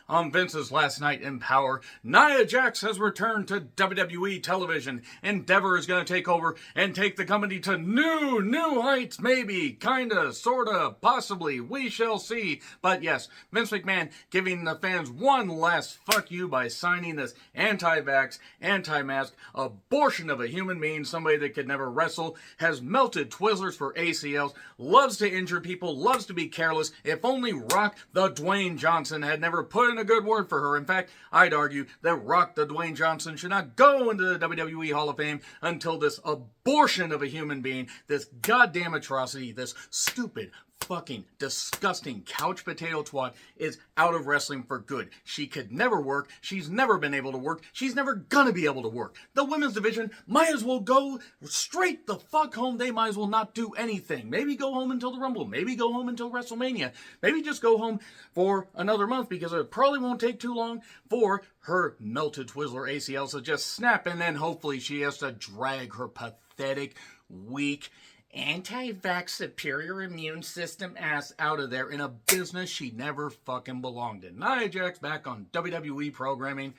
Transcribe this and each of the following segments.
On Vince's last night in Power, Nia Jax has returned to WWE television. Endeavor is going to take over and take the company to new heights, maybe, kinda, sorta, possibly, we shall see. But yes, Vince McMahon giving the fans one last fuck you by signing this anti-vax, anti-mask, abortion of a human being, somebody that could never wrestle, has melted Twizzlers for ACLs, loves to injure people, loves to be careless. If only Rock the Dwayne Johnson had never put in a good word for her. In fact, I'd argue that Rock the Dwayne Johnson should not go into the WWE Hall of Fame until this abortion of a human being, this goddamn atrocity, this stupid, fucking disgusting couch potato twat is out of wrestling for good. She could never work. She's never been able to work. She's never gonna be able to work. The women's division might as well go straight the fuck home. They might as well not do anything. Maybe go home until the Rumble. Maybe go home until WrestleMania. Maybe just go home for another month, because it probably won't take too long for her melted Twizzler ACLs to just snap, and then hopefully she has to drag her pathetic, weak, anti-vax superior immune system ass out of there in a business she never fucking belonged in. Nia Jax back on WWE programming.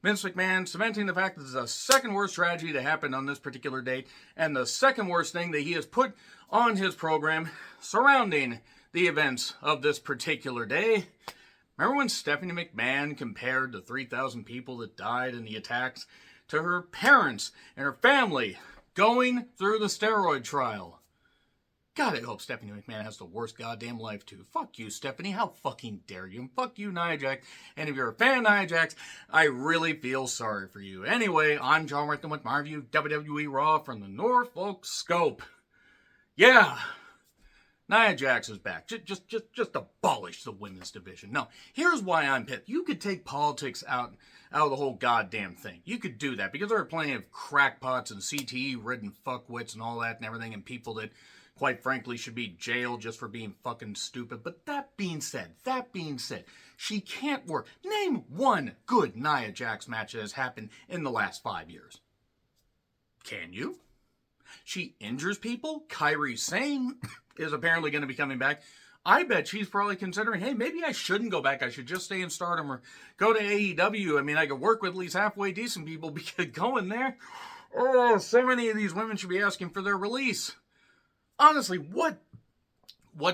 Vince McMahon cementing the fact that this is the second worst tragedy to happen on this particular date, and the second worst thing that he has put on his program surrounding the events of this particular day. Remember when Stephanie McMahon compared the 3,000 people that died in the attacks to her parents and her family going through the steroid trial? God, I hope Stephanie McMahon has the worst goddamn life too. Fuck you, Stephanie. How fucking dare you? And fuck you, Nia Jax. And if you're a fan of Nia Jax, I really feel sorry for you. Anyway, I'm John Rickman with my review of WWE Raw from the Norfolk Scope. Yeah, Nia Jax is back. Just abolish the women's division. No, here's why I'm pissed. You could take politics out of the whole goddamn thing. You could do that, because there are plenty of crackpots and CTE-ridden fuckwits and all that and everything, and people that, quite frankly, should be jailed just for being fucking stupid. But that being said, she can't work. Name one good Nia Jax match that has happened in the last 5 years. Can you? She injures people. Kairi Sane is apparently going to be coming back. I bet she's probably considering, hey, maybe I shouldn't go back. I should just stay in Stardom or go to AEW. I mean, I could work with at least halfway decent people, because going there, oh, so many of these women should be asking for their release. Honestly, what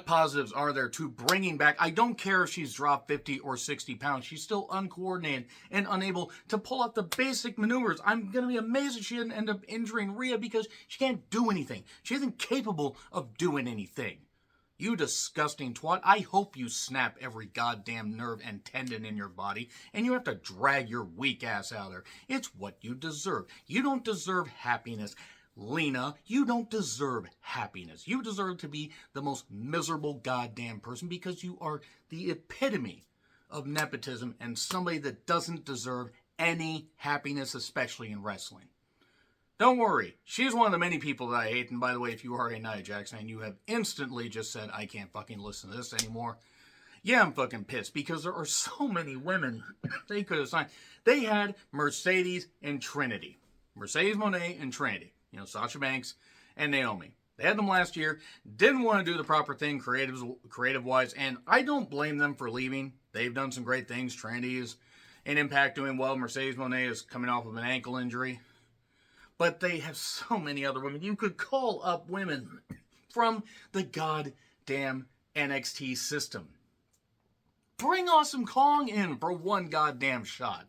positives are there to bringing back? I don't care if she's dropped 50 or 60 pounds. She's still uncoordinated and unable to pull off the basic maneuvers. I'm going to be amazed if she didn't end up injuring Rhea, because she can't do anything. She isn't capable of doing anything. You disgusting twat. I hope you snap every goddamn nerve and tendon in your body, and you have to drag your weak ass out there. It's what you deserve. You don't deserve happiness. Lena, you don't deserve happiness. You deserve to be the most miserable goddamn person, because you are the epitome of nepotism and somebody that doesn't deserve any happiness, especially in wrestling. Don't worry, she's one of the many people that I hate. And by the way, if you are a Nia Jax fan, you have instantly just said, I can't fucking listen to this anymore. Yeah, I'm fucking pissed, because there are so many women they could have signed. They had Mercedes and Trinity. Mercedes Moné and Trinity. You know, Sasha Banks and Naomi. They had them last year, didn't want to do the proper thing creative-wise, and I don't blame them for leaving. They've done some great things. Trinity is in Impact doing well. Mercedes Moné is coming off of an ankle injury. But they have so many other women. You could call up women from the goddamn NXT system. Bring Awesome Kong in for one goddamn shot.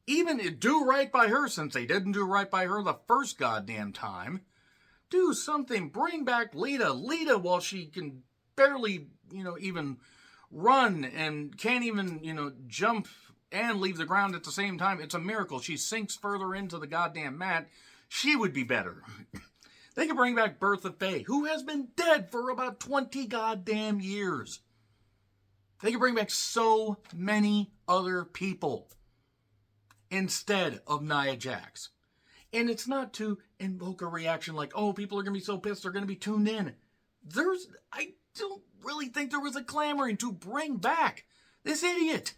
Even do right by her, since they didn't do right by her the first goddamn time. Do something. Bring back Lita. Lita, while she can barely, even run and can't even, jump and leave the ground at the same time. It's a miracle. She sinks further into the goddamn mat. She would be better. They could bring back Bertha Faye, who has been dead for about 20 goddamn years. They could bring back so many other people instead of Nia Jax. And it's not to invoke a reaction like, oh, people are going to be so pissed they're going to be tuned in. I don't really think there was a clamoring to bring back this idiot.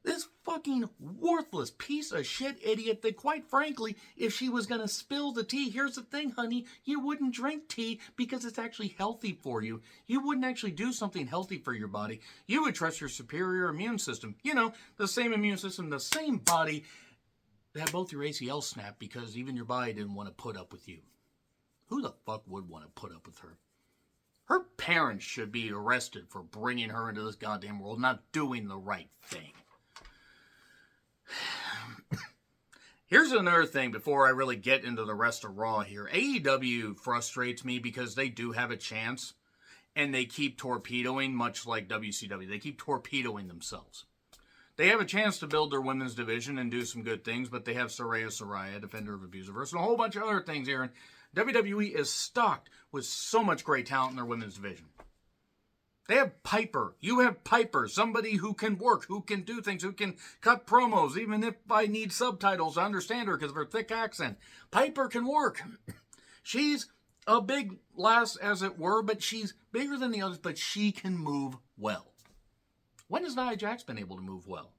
This fucking worthless piece of shit idiot that, quite frankly, if she was going to spill the tea, here's the thing, honey, you wouldn't drink tea because it's actually healthy for you. You wouldn't actually do something healthy for your body. You would trust your superior immune system. You know, the same immune system, the same body that both your ACLs snapped because even your body didn't want to put up with you. Who the fuck would want to put up with her? Her parents should be arrested for bringing her into this goddamn world, not doing the right thing. Here's another thing before I really get into the rest of Raw here. AEW frustrates me because they do have a chance, and they keep torpedoing, much like WCW. They keep torpedoing themselves. They have a chance to build their women's division and do some good things, but they have Saraya, Defender of Abusiverse, and a whole bunch of other things here. And WWE is stocked with so much great talent in their women's division. They have Piper. You have Piper, somebody who can work, who can do things, who can cut promos, even if I need subtitles to understand her because of her thick accent. Piper can work. She's a big lass, as it were, but she's bigger than the others, but she can move well. When has Nia Jax been able to move well?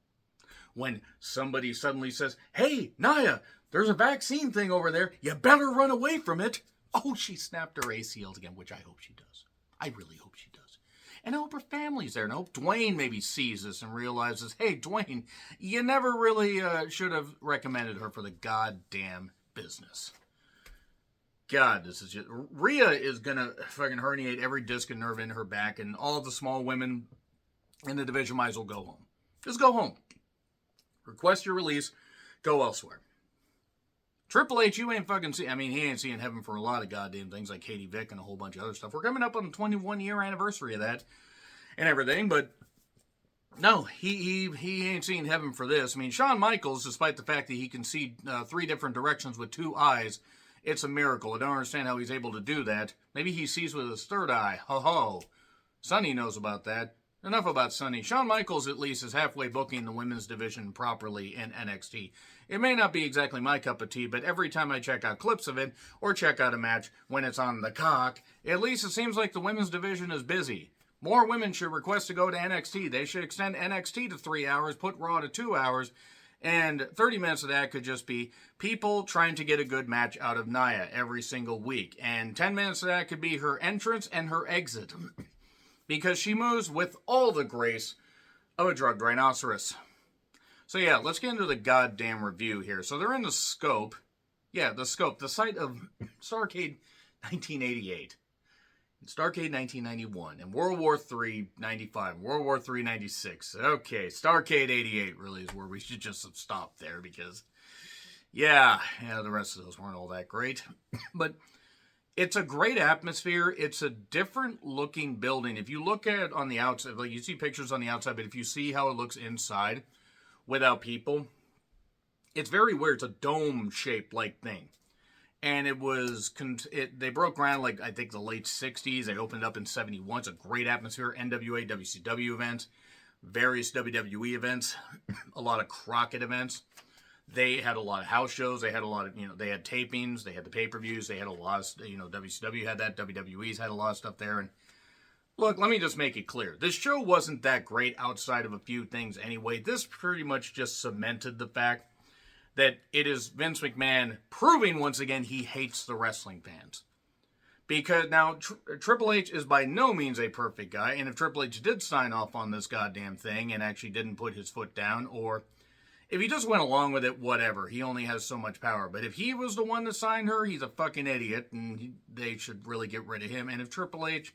When somebody suddenly says, hey, Nia, there's a vaccine thing over there. You better run away from it. Oh, she snapped her ACLs again, which I hope she does. I really hope she does. And I hope her family's there. And I hope Dwayne maybe sees this and realizes, hey, Dwayne, you never really should have recommended her for the goddamn business. God, this is just... Rhea is going to fucking herniate every disc and nerve in her back, and all the small women in the division might as well go home. Just go home. Request your release. Go elsewhere. Triple H, you ain't fucking see. I mean, he ain't seeing heaven for a lot of goddamn things like Katie Vick and a whole bunch of other stuff. We're coming up on the 21-year anniversary of that and everything, but no, he ain't seeing heaven for this. I mean, Shawn Michaels, despite the fact that he can see 3 different directions with 2 eyes, it's a miracle. I don't understand how he's able to do that. Maybe he sees with his 3rd eye. Ho ho. Sonny knows about that. Enough about Sonny. Shawn Michaels, at least, is halfway booking the women's division properly in NXT. It may not be exactly my cup of tea, but every time I check out clips of it, or check out a match when it's on the cock, at least it seems like the women's division is busy. More women should request to go to NXT. They should extend NXT to 3 hours, put Raw to 2 hours, and 30 minutes of that could just be people trying to get a good match out of Nia every single week. And 10 minutes of that could be her entrance and her exit. Because she moves with all the grace of a drugged rhinoceros. So yeah, let's get into the goddamn review here. So they're in the Scope. Yeah, the Scope, the site of Starrcade 1988. Starrcade 1991. And World War III 95. World War III 96. Okay, Starrcade 88 really is where we should just stop there because, yeah, the rest of those weren't all that great. But it's a great atmosphere. It's a different looking building. If you look at it on the outside, like you see pictures on the outside, but if you see how it looks inside without people, it's very weird. It's a dome shaped like thing. And it was, they broke ground like I think the late 60s. They opened up in 71. It's a great atmosphere. NWA, WCW events, various WWE events, a lot of Crockett events. They had a lot of house shows. They had a lot of, they had tapings. They had the pay-per-views. They had a lot of, WCW had that. WWE's had a lot of stuff there. And look, let me just make it clear. This show wasn't that great outside of a few things anyway. This pretty much just cemented the fact that it is Vince McMahon proving once again he hates the wrestling fans. Because now, Triple H is by no means a perfect guy. And if Triple H did sign off on this goddamn thing and actually didn't put his foot down, or if he just went along with it, whatever. He only has so much power. But if he was the one that signed her, he's a fucking idiot, and they should really get rid of him. And if Triple H,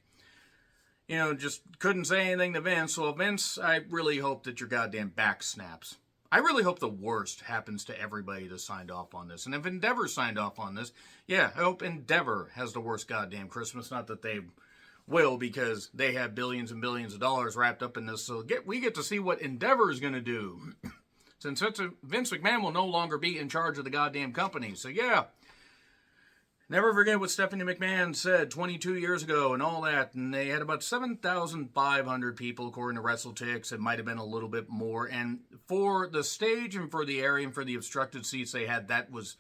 just couldn't say anything to Vince, well, Vince, I really hope that your goddamn back snaps. I really hope the worst happens to everybody that signed off on this. And if Endeavor signed off on this, yeah, I hope Endeavor has the worst goddamn Christmas. Not that they will, because they have billions and billions of dollars wrapped up in this. So we get to see what Endeavor is going to do. Since Vince McMahon will no longer be in charge of the goddamn company. So yeah, never forget what Stephanie McMahon said 22 years ago and all that. And they had about 7,500 people, according to WrestleTix. It might have been a little bit more. And for the stage and for the area and for the obstructed seats they had, that was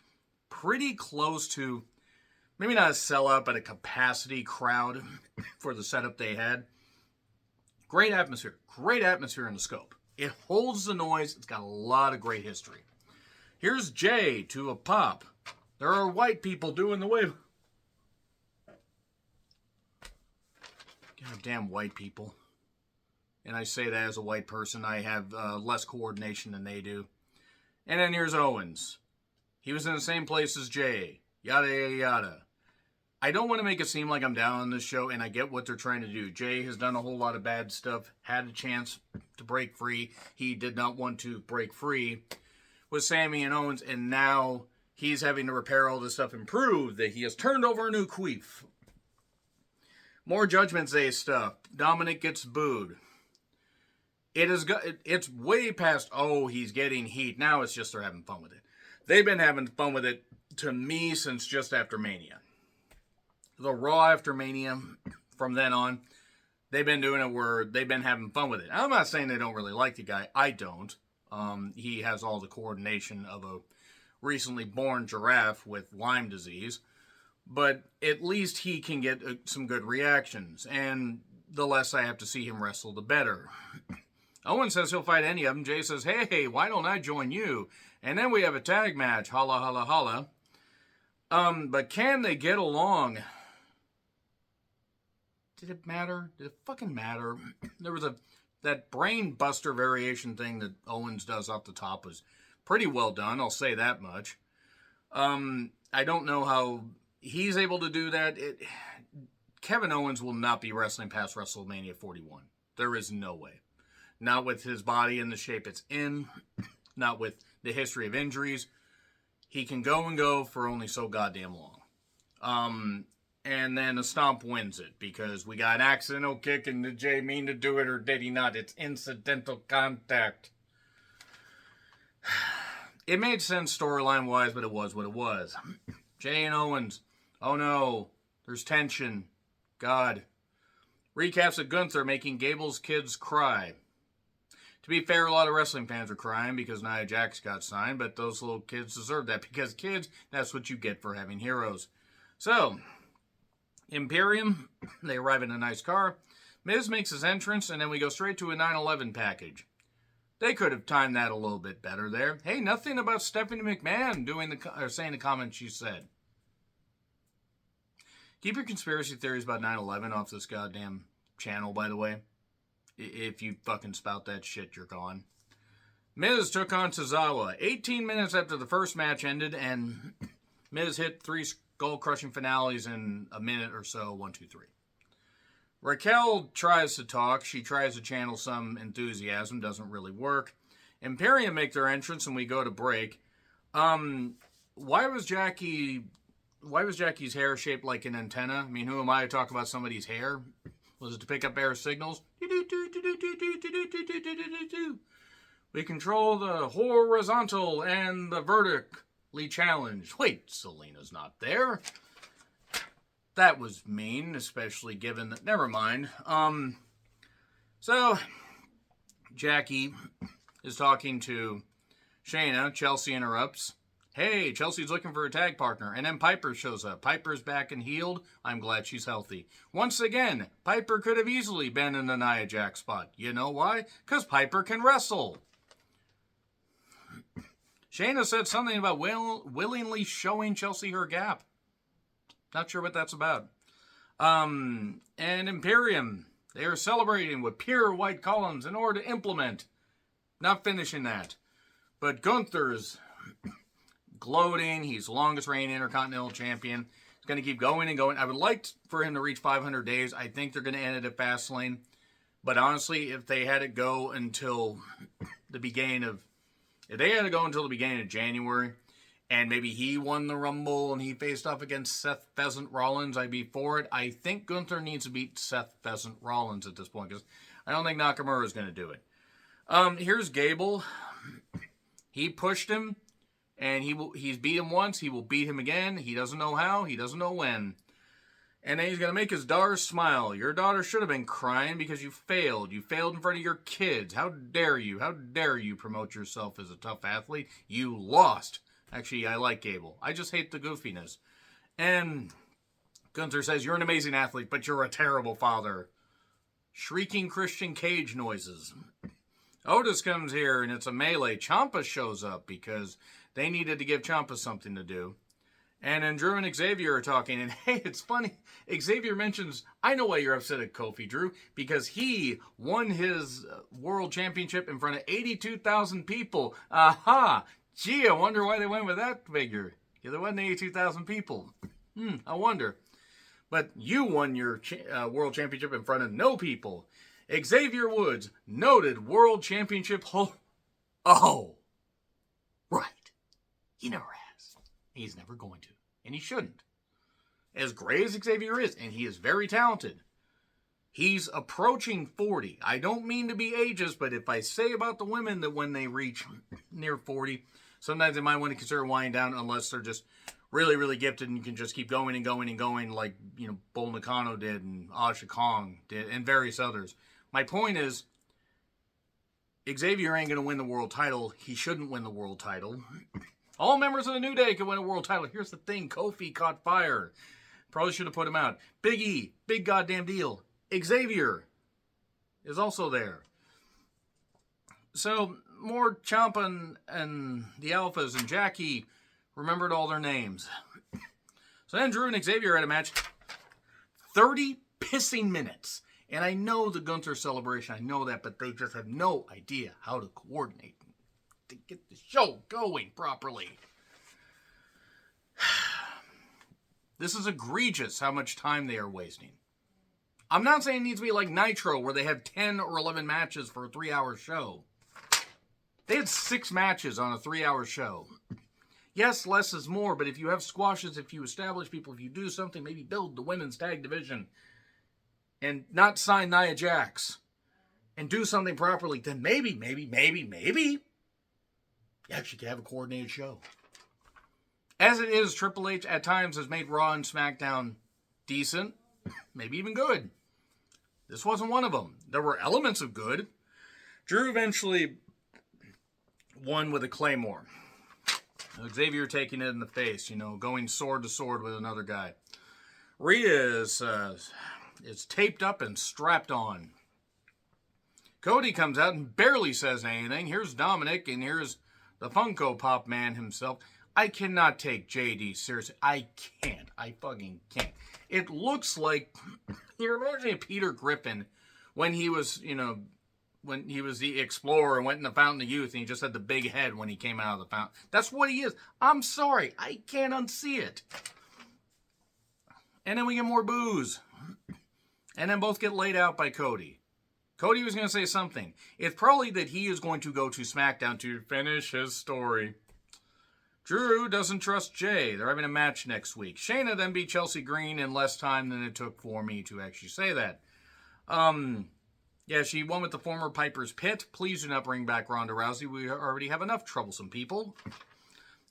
pretty close to, maybe not a sellout, but a capacity crowd for the setup they had. Great atmosphere in the Scope. It holds the noise. It's got a lot of great history. Here's Jay to a pop. There are white people doing the wave. Goddamn white people. And I say that as a white person. I have less coordination than they do. And then here's Owens. He was in the same place as Jay. Yada, yada, yada. I don't want to make it seem like I'm down on this show, and I get what they're trying to do. Jay has done a whole lot of bad stuff, had a chance to break free. He did not want to break free with Sami and Owens, and now he's having to repair all this stuff and prove that he has turned over a new queef. More Judgment Day stuff. Dominic gets booed. It's way past, oh, he's getting heat. Now it's just they're having fun with it. They've been having fun with it, to me, since just after Mania. The Raw after Mania, from then on, they've been doing it where they've been having fun with it. I'm not saying they don't really like the guy. I don't. He has all the coordination of a recently born giraffe with Lyme disease. But at least he can get some good reactions. And the less I have to see him wrestle, the better. Owen says he'll fight any of them. Jay says, hey, why don't I join you? And then we have a tag match. Holla, holla, holla. But can they get along? Did it matter? Did it fucking matter? There was that brain buster variation thing that Owens does off the top was pretty well done. I'll say that much. I don't know how he's able to do that. Kevin Owens will not be wrestling past WrestleMania 41. There is no way. Not with his body in the shape it's in. Not with the history of injuries. He can go and go for only so goddamn long. And then a stomp wins it because we got an accidental kick and did Jay mean to do it or did he not? It's incidental contact. It made sense storyline-wise, but it was what it was. Jay and Owens. Oh no. There's tension. God. Recaps of Gunther making Gable's kids cry. To be fair, a lot of wrestling fans are crying because Nia Jax got signed, but those little kids deserve that because kids, that's what you get for having heroes. So, Imperium, they arrive in a nice car. Miz makes his entrance, and then we go straight to a 9/11 package. They could have timed that a little bit better there. Hey, nothing about Stephanie McMahon saying the comments she said. Keep your conspiracy theories about 9/11 off this goddamn channel, by the way. If you fucking spout that shit, you're gone. Miz took on Tozawa 18 minutes after the first match ended, and Miz hit 3 skull-crushing finales in a minute or so. 1, 2, 3. Raquel tries to talk. She tries to channel some enthusiasm. Doesn't really work. Imperium make their entrance, and we go to break. Why was Jackie's hair shaped like an antenna? I mean, who am I to talk about somebody's hair? Was it to pick up air signals? We control the horizontal and the vertically challenged. Wait, Selena's not there. That was mean, especially given that... Never mind. So, Jackie is talking to Shayna. Chelsea interrupts. Hey, Chelsea's looking for a tag partner. And then Piper shows up. Piper's back and healed. I'm glad she's healthy. Once again, Piper could have easily been in the Nia Jax spot. You know why? Because Piper can wrestle. Shayna said something about willingly showing Chelsea her gap. Not sure what that's about. And Imperium, they are celebrating with pure white columns in order to implement. Not finishing that. But Gunther's gloating. He's the longest reigning Intercontinental Champion. He's going to keep going and going. I would like for him to reach 500 days. I think they're going to end it at Fastlane. But honestly, if they had to go until the beginning of... If they had to go until the beginning of January, and maybe he won the Rumble and he faced off against Seth Pheasant Rollins, I'd be for it. I think Gunther needs to beat Seth Pheasant Rollins at this point, because I don't think Nakamura is going to do it. Here's Gable. He pushed him. And he's beat him once. He will beat him again. He doesn't know how. He doesn't know when. And then he's going to make his daughter smile. Your daughter should have been crying because you failed. You failed in front of your kids. How dare you? How dare you promote yourself as a tough athlete? You lost. Actually, I like Gable. I just hate the goofiness. And Gunther says, you're an amazing athlete, but you're a terrible father. Shrieking Christian Cage noises. Otis comes here and it's a melee. Ciampa shows up because they needed to give Ciampa something to do. And then Drew and Xavier are talking, and hey, it's funny. Xavier mentions, I know why you're upset at Kofi, Drew, because he won his world championship in front of 82,000 people. Aha! Gee, I wonder why they went with that figure. Yeah, there wasn't 82,000 people. I wonder. But you won your world championship in front of no people. Xavier Woods, noted world championship Oh, right. He never has. He's never going to. And he shouldn't. As great as Xavier is, and he is very talented, he's approaching 40. I don't mean to be ageist, but if I say about the women that when they reach near 40, sometimes they might want to consider winding down unless they're just really, really gifted and can just keep going and going and going like, Bull Nakano did and Aja Kong did and various others. My point is, Xavier ain't going to win the world title. He shouldn't win the world title. All members of the New Day can win a world title. Here's the thing. Kofi caught fire. Probably should have put him out. Big E. Big goddamn deal. Xavier is also there. So, more Ciampa and the Alphas and Jackie remembered all their names. So then Drew and Xavier had a match. 30 pissing minutes. And I know the Gunther celebration. I know that. But they just have no idea how to coordinate to get the show going properly. This is egregious how much time they are wasting. I'm not saying it needs to be like Nitro where they have 10 or 11 matches for a 3-hour show. They had 6 matches on a 3-hour show. Yes, less is more, but if you have squashes, if you establish people, if you do something, maybe build the women's tag division and not sign Nia Jax and do something properly, then maybe you actually can have a coordinated show. As it is, Triple H at times has made Raw and SmackDown decent, maybe even good. This wasn't one of them. There were elements of good. Drew eventually won with a Claymore. Xavier taking it in the face, going sword to sword with another guy. Rhea is taped up and strapped on. Cody comes out and barely says anything. Here's Dominic and here's the Funko Pop man himself. I cannot take JD seriously. I can't. I fucking can't. It looks like, he reminds me of Peter Griffin when he was, when he was the explorer and went in the Fountain of Youth and he just had the big head when he came out of the fountain. That's what he is. I'm sorry. I can't unsee it. And then we get more boos. And then both get laid out by Cody. Cody was going to say something. It's probably that he is going to go to SmackDown to finish his story. Drew doesn't trust Jay. They're having a match next week. Shayna then beat Chelsea Green in less time than it took for me to actually say that. Yeah, she won with the former Piper's Pit. Please do not bring back Ronda Rousey. We already have enough troublesome people.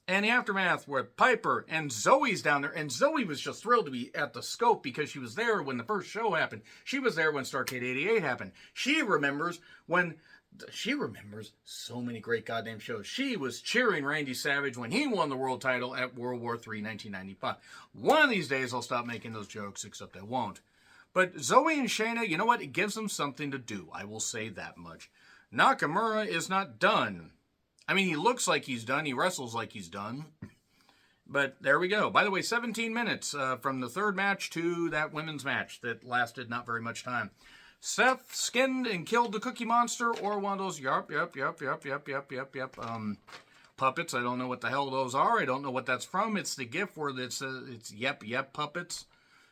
And the aftermath with Piper and Zoe's down there. And Zoe was just thrilled to be at the Scope because she was there when the first show happened. She was there when Starrcade 88 happened. She remembers so many great goddamn shows. She was cheering Randy Savage when he won the world title at World War III, 1995. One of these days I'll stop making those jokes, except I won't. But Zoe and Shayna, you know what? It gives them something to do. I will say that much. Nakamura is not done. I mean, he looks like he's done. He wrestles like he's done. But there we go. By the way, 17 minutes from the third match to that women's match that lasted not very much time. Seth skinned and killed the Cookie Monster or one of those puppets. I don't know what the hell those are. I don't know what that's from. It's the gif where it's puppets.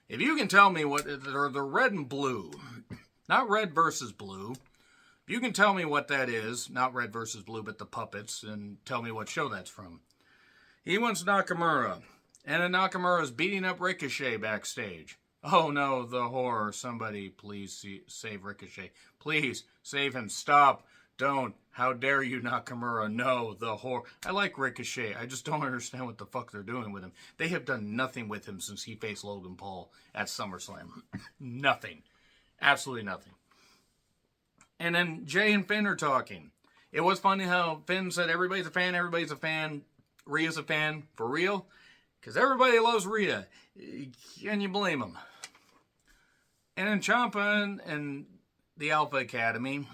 If you can tell me what they're red and blue, not red versus blue. If you can tell me what that is, not red versus blue, but the puppets, and tell me what show that's from. He wants Nakamura, and then Nakamura's beating up Ricochet backstage. Oh no, the horror. Somebody please save Ricochet. Please, save him. Stop. Don't. How dare you, Nakamura. No, the horror. I like Ricochet. I just don't understand what the fuck they're doing with him. They have done nothing with him since he faced Logan Paul at SummerSlam. Nothing. Absolutely nothing. And then Jay and Finn are talking. It was funny how Finn said everybody's a fan. Rhea's a fan. For real? Because everybody loves Rhea. Can you blame them? And then Ciampa and the Alpha Academy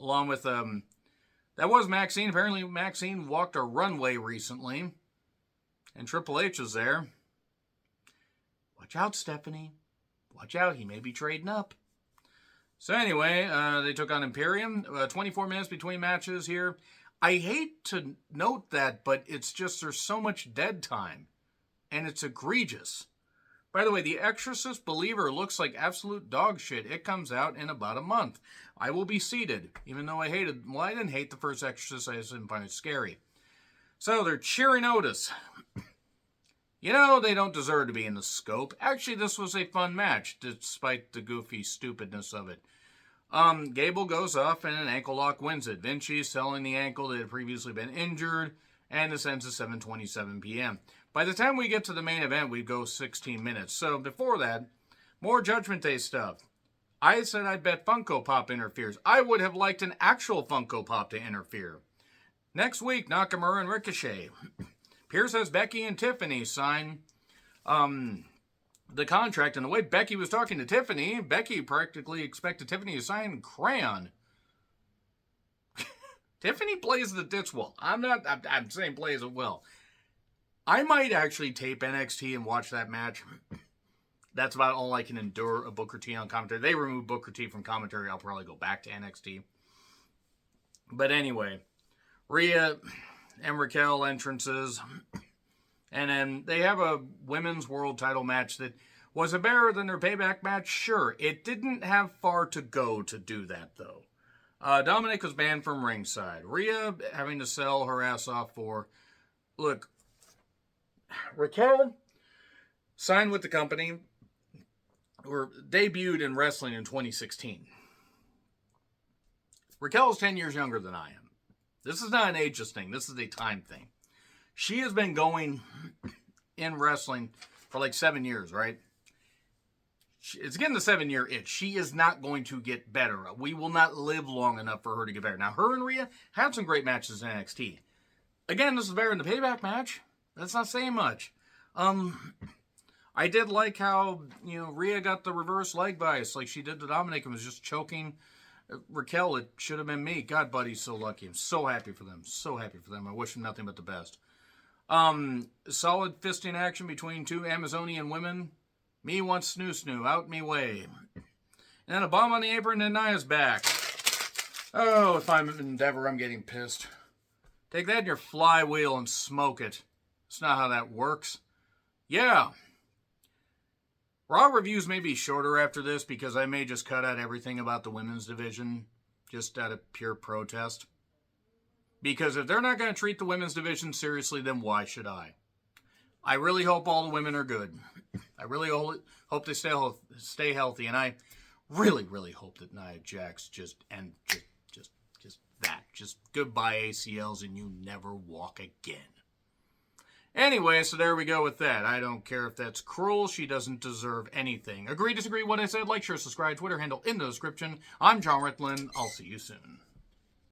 along with, that was Maxine. Apparently Maxine walked a runway recently, and Triple H was there. Watch out, Stephanie. Watch out, he may be trading up. So anyway, they took on Imperium. 24 minutes between matches here. I hate to note that, but it's just there's so much dead time. And it's egregious. By the way, The Exorcist Believer looks like absolute dog shit. It comes out in about a month. I will be seated, even though I didn't hate the first Exorcist. I just didn't find it scary. So they're cheering Otis. You know, they don't deserve to be in the scope. Actually, this was a fun match, despite the goofy stupidness of it. Gable goes off and an ankle lock wins it. Vinci's selling the ankle that had previously been injured, and this ends at 7:27 p.m. By the time we get to the main event, we go 16 minutes. So before that, more Judgment Day stuff. I said I bet Funko Pop interferes. I would have liked an actual Funko Pop to interfere. Next week, Nakamura and Ricochet. Pierce has Becky and Tiffany sign the contract, and the way Becky was talking to Tiffany, Becky practically expected Tiffany to sign Crayon. Tiffany plays the ditch well. I'm saying plays it well. I might actually tape NXT and watch that match. That's about all I can endure of Booker T on commentary. They removed Booker T from commentary. I'll probably go back to NXT. But anyway, Rhea and Raquel entrances. And then they have a women's world title match that was it better than their payback match? Sure. It didn't have far to go to do that, though. Dominic was banned from ringside. Rhea having to sell her ass off for... Look, Raquel signed with the company, or debuted in wrestling in 2016. Raquel is 10 years younger than I am. This is not an ageist thing. This is a time thing. She has been going in wrestling for like 7 years, right? It's getting the 7-year itch. She is not going to get better. We will not live long enough for her to get better. Now, her and Rhea had some great matches in NXT. Again, this is better than the payback match. That's not saying much. I did like how, Rhea got the reverse leg bias like she did to Dominic and was just choking Raquel. It should have been me. God, buddy's so lucky. I'm so happy for them. So happy for them. I wish them nothing but the best. Solid fisting action between two Amazonian women. Me wants snoo, out me way. And then a bomb on the apron and Nia's back. Oh, if I'm in Endeavor, I'm getting pissed. Take that in your flywheel and smoke it. That's not how that works. Yeah. Raw reviews may be shorter after this because I may just cut out everything about the women's division just out of pure protest. Because if they're not going to treat the women's division seriously, then why should I? I really hope all the women are good. I really hope they stay healthy, and I really, really hope that Nia Jax just goodbye ACLs and you never walk again. Anyway, so there we go with that. I don't care if that's cruel. She doesn't deserve anything. Agree, disagree, what I said? Like, share, subscribe, Twitter handle in the description. I'm John Ritlin. I'll see you soon.